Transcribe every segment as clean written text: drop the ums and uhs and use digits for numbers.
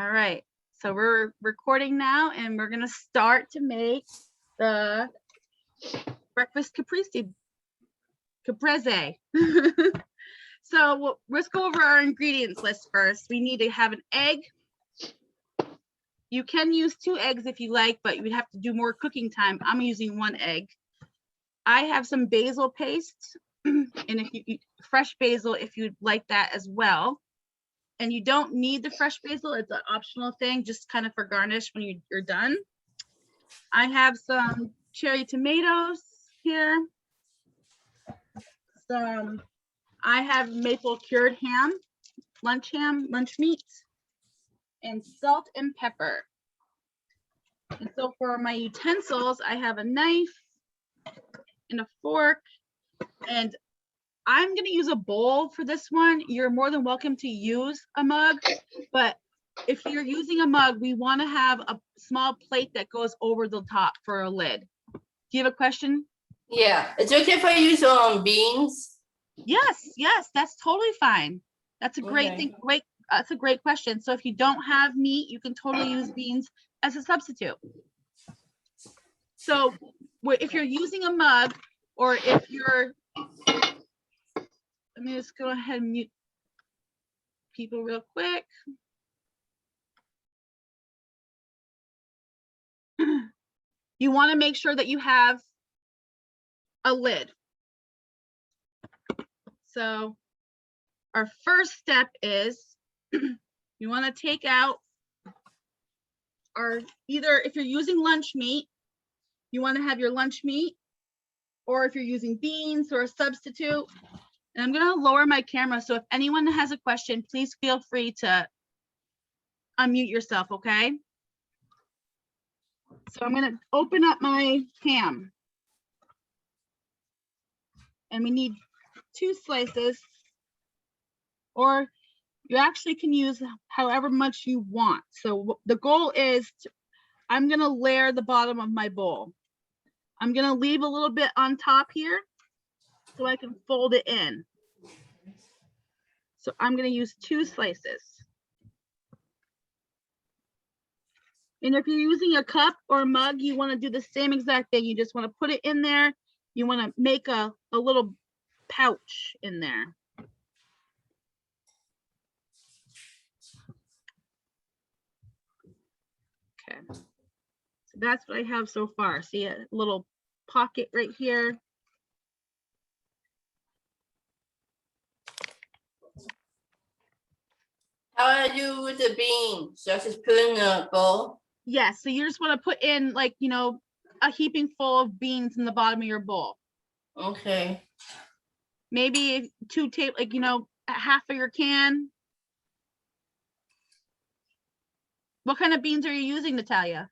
All right, so we're recording now and we're gonna start to make the breakfast caprese. So let's go over our ingredients list first. We need to have an egg. You can use 2 eggs if you like, but you would have to do more cooking time. I'm using 1 egg. I have some basil paste, and if you eat fresh basil, if you'd like that as well. And you don't need the fresh basil, it's an optional thing, just kind of for garnish when you're done. I have some cherry tomatoes here. I have maple cured ham, lunch meat, and salt and pepper. And so for my utensils, I have a knife and a fork, and I'm going to use a bowl for this one. You're more than welcome to use a mug, but if you're using a mug, we want to have a small plate that goes over the top for a lid. Do you have a question? Yeah, it's okay if I use beans. Yes, that's totally fine. That's a great thing. That's a great question. So if you don't have meat, you can totally use beans as a substitute. So if you're using a mug, or if you're, let me just go ahead and mute people real quick. You want to make sure that you have a lid. So our first step is you want to take out either if you're using lunch meat, you want to have your lunch meat, or if you're using beans or a substitute. And I'm going to lower my camera, so if anyone has a question, please feel free to unmute yourself, okay? So I'm going to open up my ham. And we need 2 slices, or you actually can use however much you want. So the goal is I'm going to layer the bottom of my bowl. I'm going to leave a little bit on top here so I can fold it in. So I'm going to use 2 slices. And if you're using a cup or a mug, you want to do the same exact thing. You just want to put it in there. You want to make a little pouch in there. Okay. So that's what I have so far. See a little pocket right here. How do I do with the beans? So I just put in a bowl? Yes, so you just want to put in, like, you know, a heaping full of beans in the bottom of your bowl. Okay. Maybe 2 like, you know, half of your can. What kind of beans are you using, Natalia?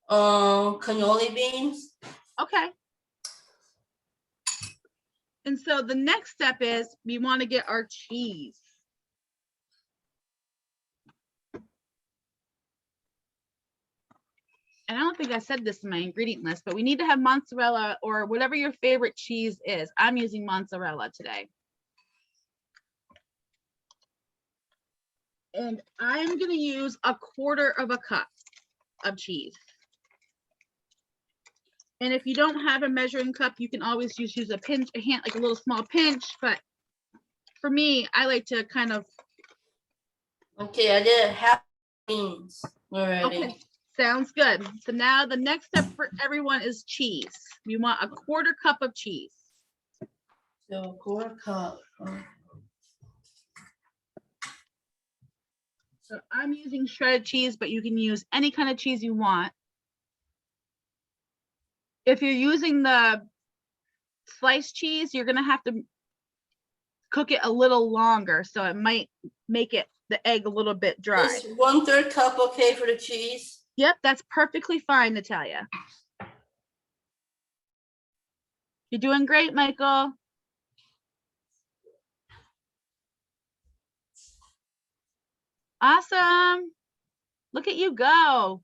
Cannoli beans. Okay. And so the next step is we want to get our cheese. And I don't think I said this in my ingredient list, but we need to have mozzarella or whatever your favorite cheese is. I'm using mozzarella today. And I'm going to use 1/4 cup of cheese. And if you don't have a measuring cup, you can always just use a pinch, a hand, like a little small pinch. But for me, I like to kind of. Okay, I did half beans already. Okay, sounds good. So now the next step for everyone is cheese. We want 1/4 cup of cheese. So 1/4 cup. So I'm using shredded cheese, but you can use any kind of cheese you want. If you're using the sliced cheese, you're gonna have to cook it a little longer, so it might make the egg a little bit dry. Is 1/3 cup okay for the cheese? Yep, that's perfectly fine, Natalia. You're doing great, Michael. Awesome. Look at you go.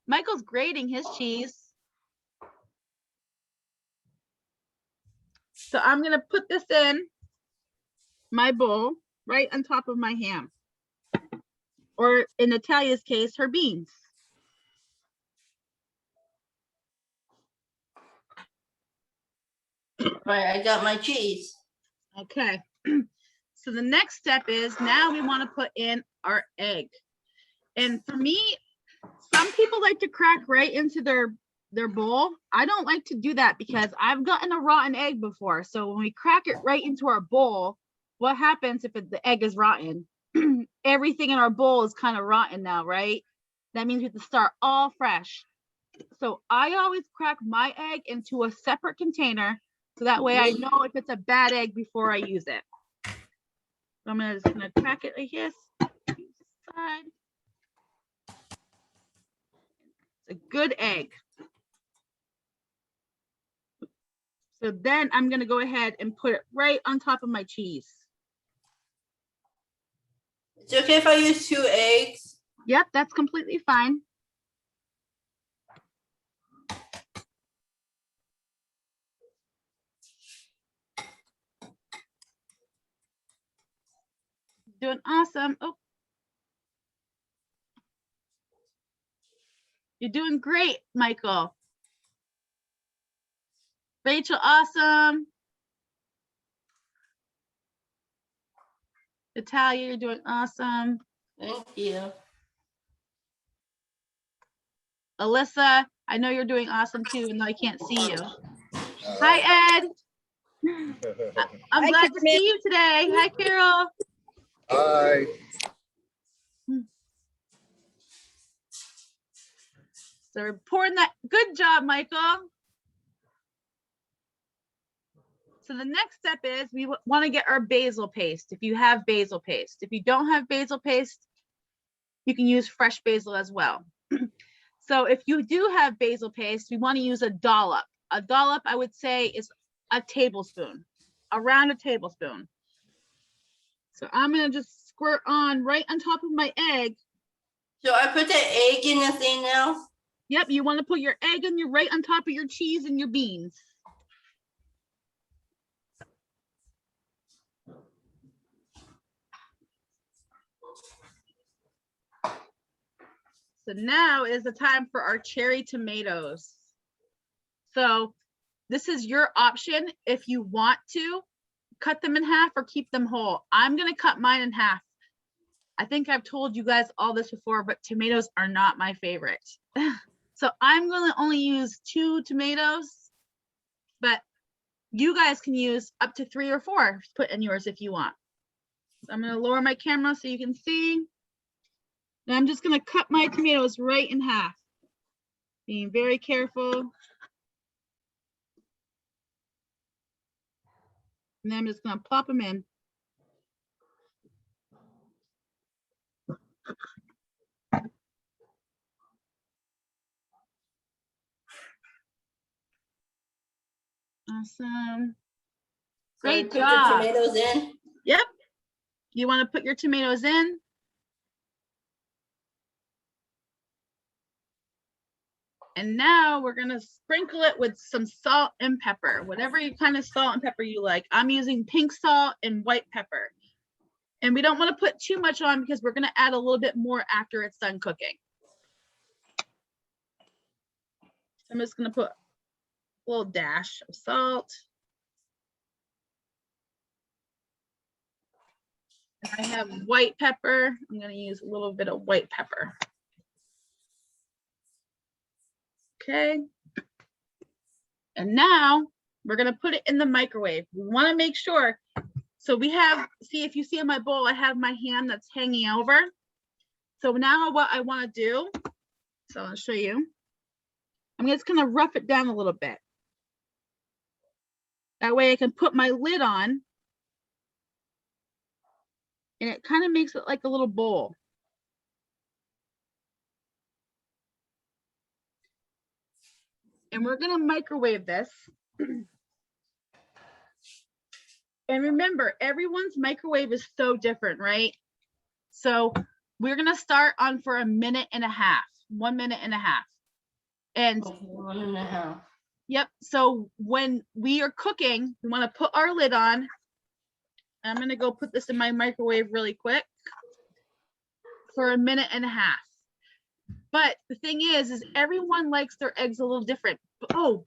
Michael's grating his cheese. So I'm going to put this in my bowl right on top of my ham. or in Natalia's case, her beans. Right, I got my cheese. Okay. So the next step is now we want to put in our egg. And for me, some people like to crack right into their bowl. I don't like to do that because I've gotten a rotten egg before. So when we crack it right into our bowl, what happens if the egg is rotten? Everything in our bowl is kind of rotten now, right? That means we have to start all fresh. So I always crack my egg into a separate container, so that way I know if it's a bad egg before I use it. So I'm just gonna crack it like this. Side. It's a good egg. So then I'm gonna go ahead and put it right on top of my cheese. It's okay if I use 2 eggs? Yep, that's completely fine. Doing awesome. Oh, you're doing great, Michael. Rachel, awesome. Natalia, you're doing awesome. Thank you. Alyssa, I know you're doing awesome too, even though I can't see you. Hi, Ed. I'm Hi, glad to see you today. Hi, Carol. Hi. So we're pouring that. Good job, Michael. So the next step is we want to get our basil paste. If you have basil paste, if you don't have basil paste, you can use fresh basil as well. So if you do have basil paste, we want to use a dollop. A dollop, I would say, is a tablespoon, around a tablespoon. So I'm going to just squirt on right on top of my egg. So I put the egg in the thing now? Yep, you want to put your egg in your right on top of your cheese and your beans. So now is the time for our cherry tomatoes. So this is your option if you want to cut them in half or keep them whole. I'm going to cut mine in half. I think I've told you guys all this before, but tomatoes are not my favorite. So I'm going to only use 2 tomatoes, but you guys can use up to 3 or 4 put in yours if you want. So I'm going to lower my camera so you can see. And I'm just going to cut my tomatoes right in half. Being very careful. And then I'm just going to plop them in. Awesome. Great So job. Put the tomatoes in? Yep. You want to put your tomatoes in. And now we're going to sprinkle it with some salt and pepper, whatever kind of salt and pepper you like. I'm using pink salt and white pepper. And we don't want to put too much on because we're going to add a little bit more after it's done cooking. So I'm just going to put a little dash of salt. And I have white pepper. I'm going to use a little bit of white pepper. Okay. And now we're going to put it in the microwave. We want to make sure. So we have, see if you see in my bowl, I have my ham that's hanging over. So now what I want to do, so I'll show you. I'm just going to rough it down a little bit. That way I can put my lid on. And it kind of makes it like a little bowl. And we're going to microwave this. And remember, everyone's microwave is so different, right? So we're going to start on for 1.5 minutes, 1.5 minutes. And 1.5. yep. So when we are cooking, we want to put our lid on. I'm going to go put this in my microwave really quick. for a minute and a half. But the thing is everyone likes their eggs a little different. Oh,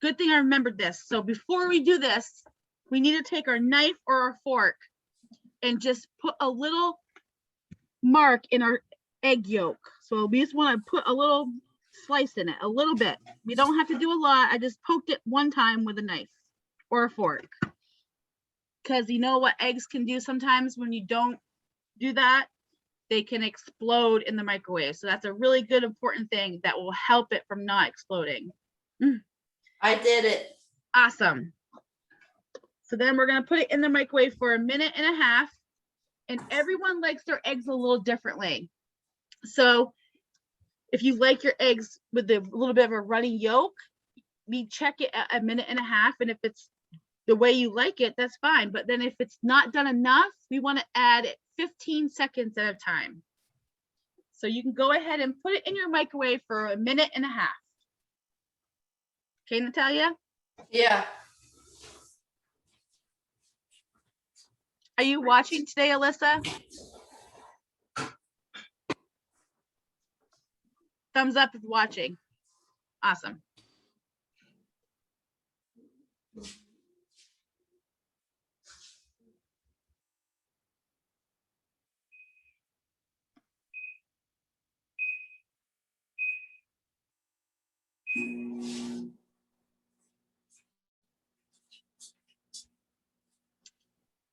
good thing I remembered this. So before we do this, we need to take our knife or our fork and just put a little mark in our egg yolk. So we just want to put a little slice in it, a little bit. We don't have to do a lot. I just poked it one time with a knife or a fork. Because you know what eggs can do sometimes when you don't do that? They can explode in the microwave. So that's a really good, important thing that will help it from not exploding. I did it. Awesome. So then we're going to put it in the microwave for a minute and a half. And everyone likes their eggs a little differently. So if you like your eggs with a little bit of a runny yolk, we check it at a minute and a half. And if it's the way you like it, that's fine. But then if it's not done enough, we want to add it 15 seconds at a time. So you can go ahead and put it in your microwave for a minute and a half. Okay, Natalia? Yeah. Are you watching today, Alyssa? Thumbs up if watching. Awesome.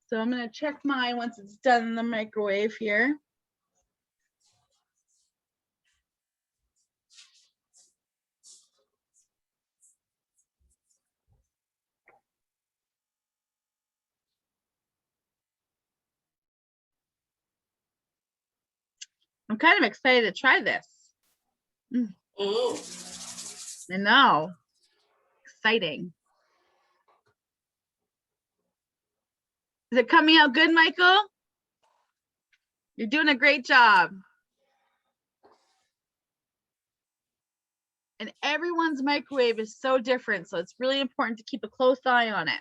So I'm going to check mine once it's done in the microwave here. I'm kind of excited to try this. I know. Exciting. Is it coming out good, Michael? You're doing a great job. And everyone's microwave is so different, so it's really important to keep a close eye on it.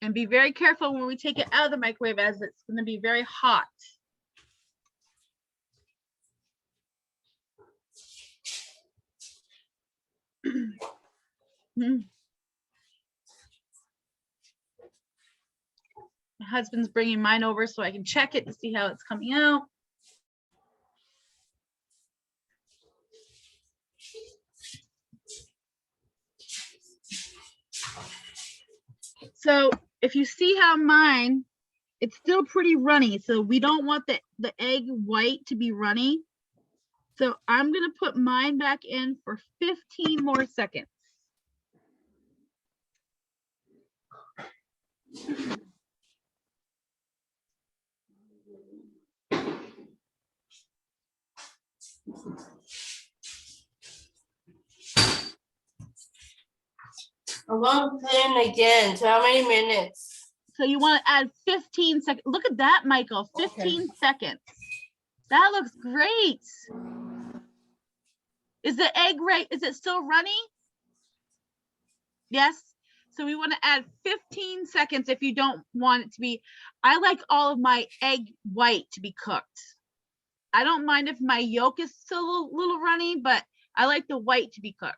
And be very careful when we take it out of the microwave, as it's going to be very hot. My husband's bringing mine over so I can check it to see how it's coming out. So if you see how mine, it's still pretty runny. So we don't want the egg white to be runny. So I'm going to put mine back in for 15 more seconds. I'm going to put in again. So how many minutes? So you want to add 15 seconds. Look at that, Michael. 15 seconds. That looks great. Is the egg right? Is it still runny? Yes. So we want to add 15 seconds if you don't want it to be. I like all of my egg white to be cooked. I don't mind if my yolk is still a little runny, but I like the white to be cooked.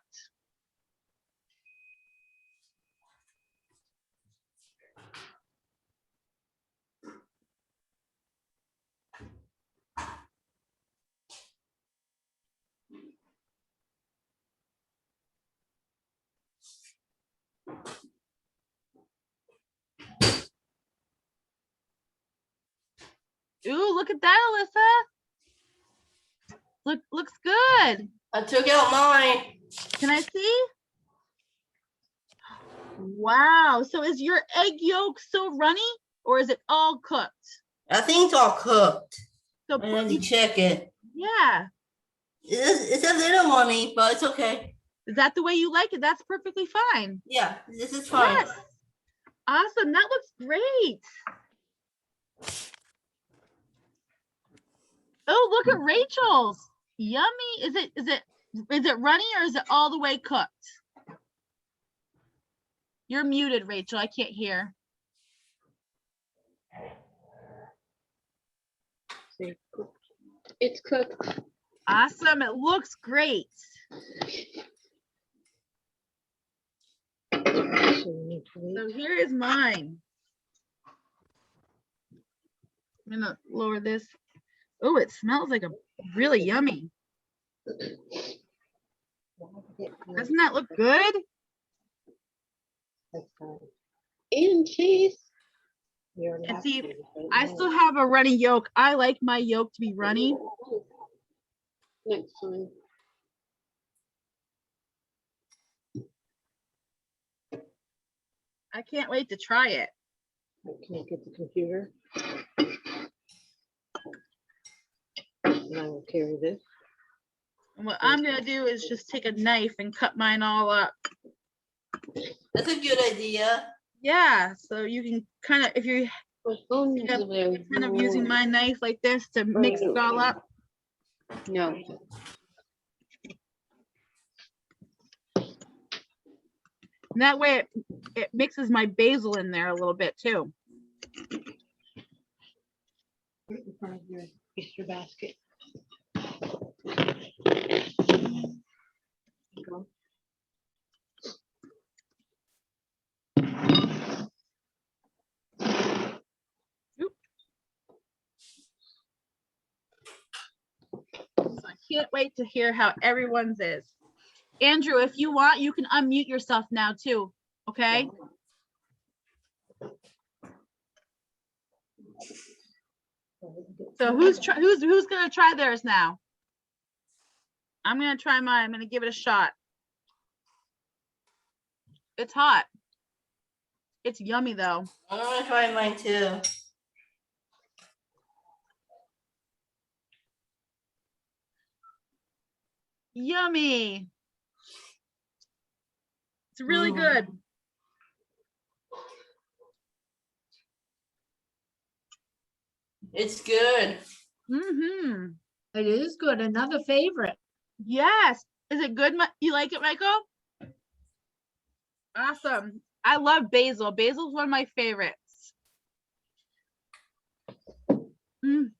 Ooh, look at that, Alyssa. Looks good. I took out mine. Can I see? Wow. So is your egg yolk still runny, or is it all cooked? I think it's all cooked. So I need to check it. Yeah. It's a little runny, but it's okay. Is that the way you like it? That's perfectly fine. Yeah, this is fine. Yes. Awesome. That looks great. Oh, look at Rachel's. Yummy. Is it Is it runny or is it all the way cooked? You're muted, Rachel. I can't hear. It's cooked. Awesome. It looks great. So here is mine. I'm gonna lower this. Oh, it smells like a really yummy. Doesn't that look good? And cheese. And see, I still have a runny yolk. I like my yolk to be runny. Next time. I can't wait to try it. Can I get the computer? And I will carry this. And what I'm gonna do is just take a knife and cut mine all up. That's a good idea. Yeah, so you can kind of, if you're My phone is kind available. of using my knife like this to mix it all up. No. And that way it mixes my basil in there a little bit too. Right in front of your Easter basket. Go. So I can't wait to hear how everyone's is. Andrew, if you want, you can unmute yourself now too. Okay. So who's gonna try theirs now? I'm gonna try mine. I'm gonna give it a shot. It's hot. It's yummy though. I'm gonna try mine too. Yummy. It's really good. It's good. Mm-hmm. It is good. Another favorite. Yes. Is it good? You like it, Michael? Awesome. I love basil. Basil's one of my favorites. Mm.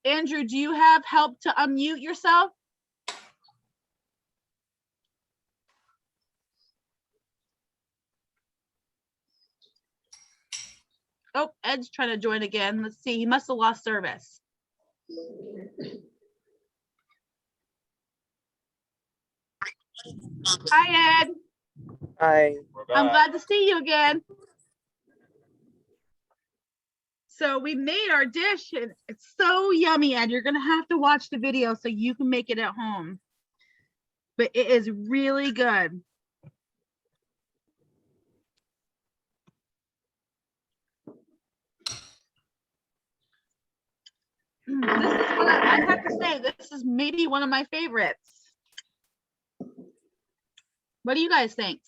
Andrew, do you have help to unmute yourself? Oh, Ed's trying to join again. Let's see. He must have lost service. Hi, Ed. Hi. I'm glad to see you again. So we made our dish and it's so yummy, Ed. You're gonna have to watch the video so you can make it at home. But it is really good. This is what I have to say, this is maybe one of my favorites. What do you guys think?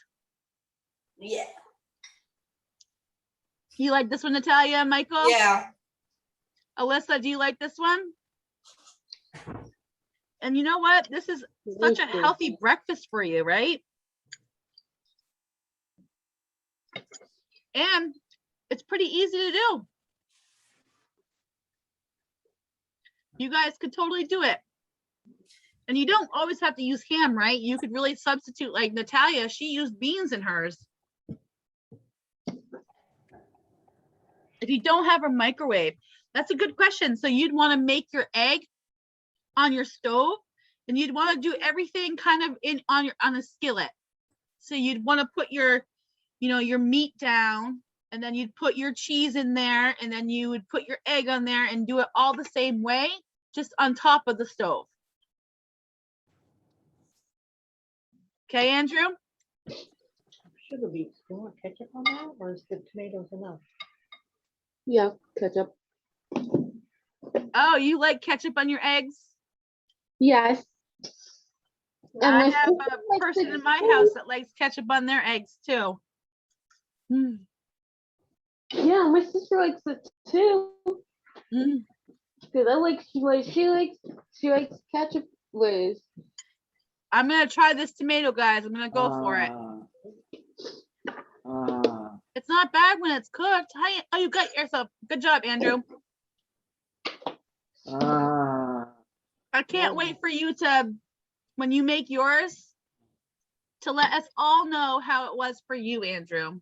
Yeah. You like this one, Natalia, Michael? Yeah. Alyssa, do you like this one? And you know what? This is such a healthy breakfast for you, right? And it's pretty easy to do. You guys could totally do it. And you don't always have to use ham, right? You could really substitute, like Natalia, she used beans in hers. If you don't have a microwave, that's a good question. So you'd want to make your egg on your stove and you'd want to do everything kind of on a skillet. So you'd want to put your, your meat down and then you'd put your cheese in there and then you would put your egg on there and do it all the same way, just on top of the stove. Okay, Andrew? Sugar beets. Do you want ketchup on that or is the tomatoes enough? Yeah, ketchup. Oh, you like ketchup on your eggs? Yes. I have a person in my house that likes ketchup on their eggs too. Mm. Yeah, my sister likes it too. Mm. Cause she likes ketchup with. I'm gonna try this tomato, guys. I'm gonna go for it. It's not bad when it's cooked. Hi, oh, you got yourself. Good job, Andrew. I can't wait for you to, when you make yours, to let us all know how it was for you, Andrew.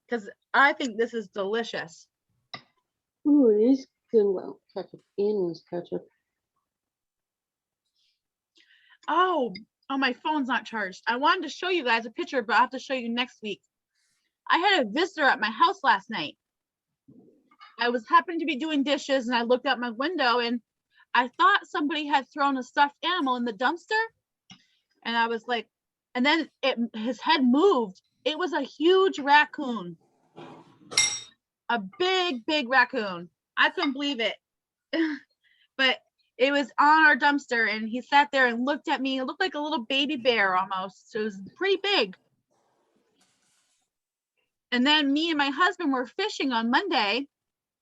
Because I think this is delicious. Ooh, it is good. Well, ketchup and with ketchup. Oh, my phone's not charged. I wanted to show you guys a picture, but I'll have to show you next week. I had a visitor at my house last night. I was happened to be doing dishes and I looked out my window and I thought somebody had thrown a stuffed animal in the dumpster. And I was like, and then his head moved. It was a huge raccoon. A big, big raccoon. I couldn't believe it. But it was on our dumpster and he sat there and looked at me. It looked like a little baby bear almost. It was pretty big. And then me and my husband were fishing on Monday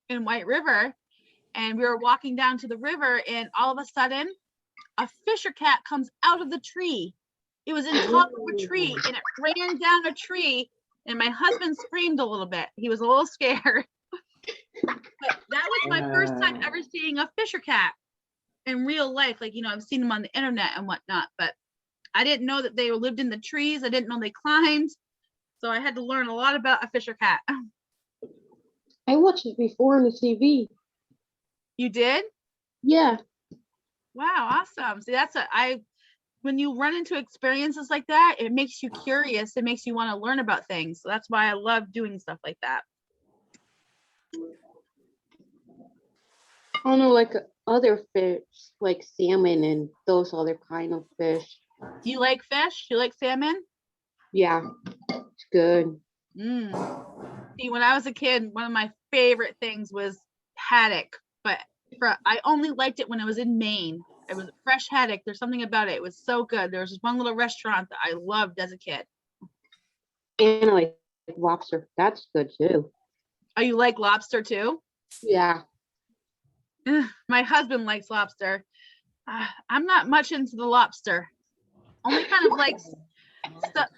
in White River. And we were walking down to the river and all of a sudden a fisher cat comes out of the tree. It was in top of a tree and it ran down a tree and my husband screamed a little bit. He was a little scared. But that was my first time ever seeing a fisher cat in real life. Like, you know, I've seen them on the internet and whatnot, but I didn't know that they lived in the trees. I didn't know they climbed. So I had to learn a lot about a fisher cat. I watched it before on the TV. You did? Yeah. Wow, awesome. See, when you run into experiences like that, it makes you curious. It makes you want to learn about things. So that's why I love doing stuff like that. I know, like other fish, like salmon and those other kind of fish. Do you like fish? Do you like salmon? Yeah, it's good. See, when I was a kid, one of my favorite things was haddock, but I only liked it when it was in Maine. It was fresh haddock. There's something about it. It was so good. There was this one little restaurant that I loved as a kid. And I like lobster. That's good too. Oh, you like lobster too? Yeah. My husband likes lobster. I'm not much into the lobster. Only kind of like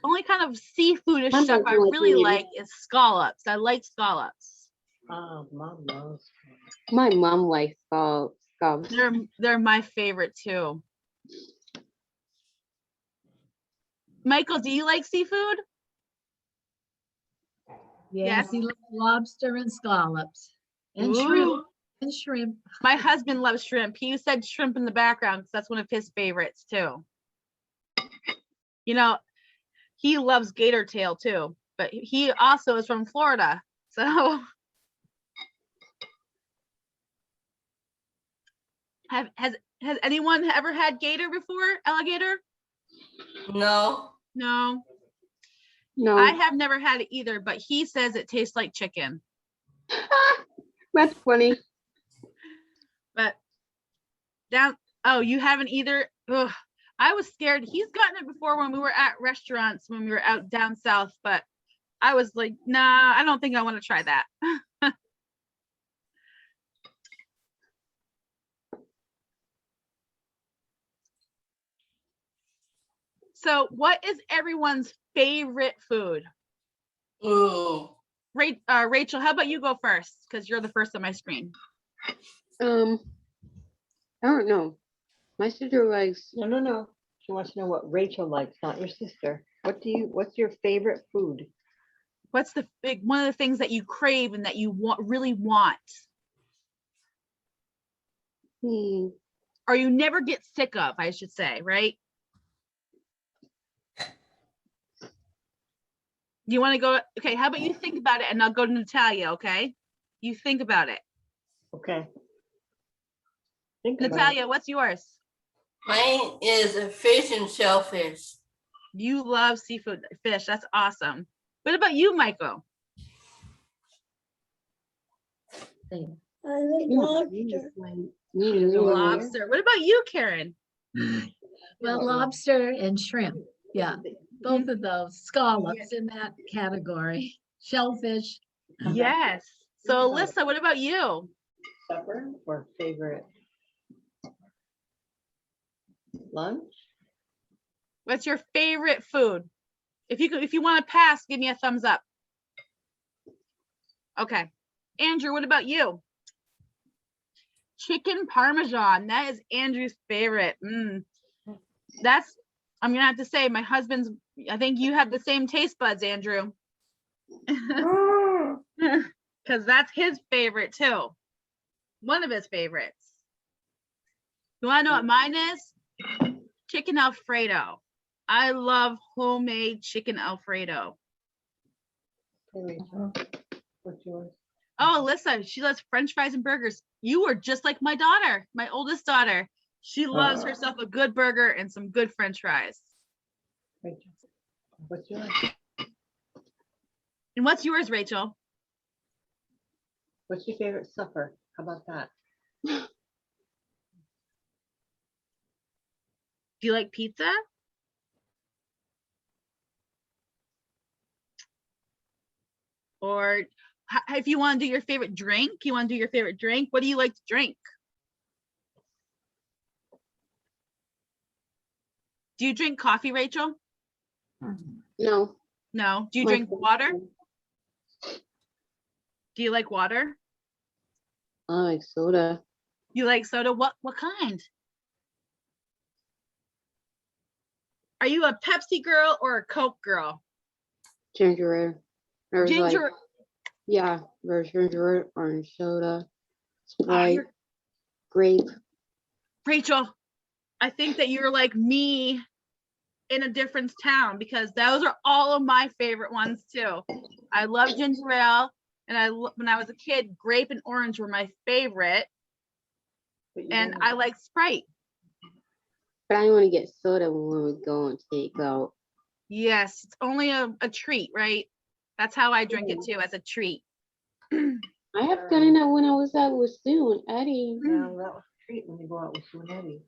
only kind of seafoodish My stuff I husband likes really me. like is scallops. I like scallops. Mom loves. My mom likes scallops. They're my favorite too. Michael, do you like seafood? Yes, Yes. he loves lobster and scallops and Ooh. shrimp and shrimp. My husband loves shrimp. He said shrimp in the background because that's one of his favorites too. You know, he loves gator tail too, but he also is from Florida. So has anyone ever had gator before? Alligator? No. No. No. I have never had it either, but he says it tastes like chicken. That's funny. But you haven't either? Ugh, I was scared. He's gotten it before when we were at restaurants, when we were out down south, but I was like, nah, I don't think I want to try that. So what is everyone's favorite food? Ooh. Rachel, how about you go first? Because you're the first on my screen. I don't know. My sister likes. No. She wants to know what Rachel likes, not your sister. What's your favorite food? What's one of the things that you crave and that you really want? Or you never get sick of, I should say, right? Do you want to go? Okay, how about you think about it and I'll go to Natalia, okay? You think about it. Okay. Natalia, what's yours? Mine is a fish and shellfish. You love seafood fish. That's awesome. What about you, Michael? I like lobster. Lobster. What about you, Karen? Well, lobster and shrimp. Yeah. both of those scallops in that category. Shellfish. Yes. So Alyssa, what about you? Supper or favorite lunch? What's your favorite food? If you want to pass, give me a thumbs up. Okay. Andrew, what about you? Chicken Parmesan. That is Andrew's favorite. That's, I'm gonna have to say, my husband's, I think you have the same taste buds, Andrew. Because that's his favorite too. One of his favorites. You want to know what mine is? Chicken Alfredo. I love homemade chicken Alfredo. Hey, Rachel, what's yours? Oh, Alyssa, she loves French fries and burgers. You are just like my daughter, my oldest daughter. She loves herself a good burger and some good French fries. Rachel, what's yours? And what's yours, Rachel? What's your favorite supper? How about that? Do you like pizza? Or if you want to do your favorite drink, what do you like to drink? Do you drink coffee, Rachel? No. No. Do you drink water? Do you like water? I like soda. You like soda? What kind? Are you a Pepsi girl or a Coke girl? Ginger ale. There's Ginger. yeah, there's ginger ale, orange soda, Oh, Sprite, grape. Rachel, I think that you're like me in a different town because those are all of my favorite ones too. I love ginger ale, and when I was a kid, grape and orange were my favorite, and I like Sprite. But I want to get soda when we go and take out. Yes, it's only a treat, right? That's how I drink it too, as a treat. I have gotten that when I was out with Sue and Eddie. Yeah, that was a treat when you go out with Sue and Eddie.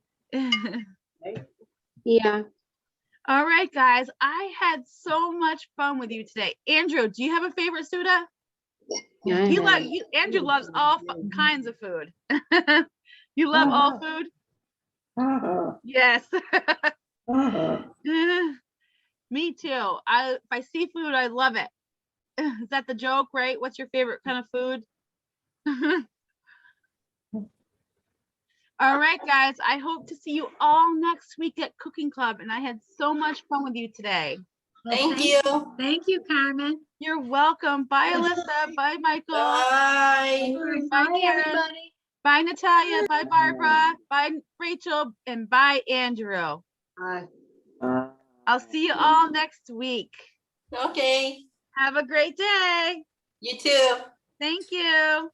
Right? Yeah. All right, guys, I had so much fun with you today. Andrew, do you have a favorite soda? Yeah. Andrew loves all kinds of food. You love all food? Yes. Me too. If I see food, I love it. Is that the joke, right? What's your favorite kind of food? All right, guys. I hope to see you all next week at Cooking Club, and I had so much fun with you today. Well, Thank you. Thank you, Carmen. You're welcome. Bye, Alyssa. Bye, Michael. Bye. Bye, Bye, Karen. everybody. Bye, Natalia. Bye, Barbara. Bye, Rachel. And bye, Andrew. Hi. I'll see you all next week. Okay. Have a great day. You too. Thank you.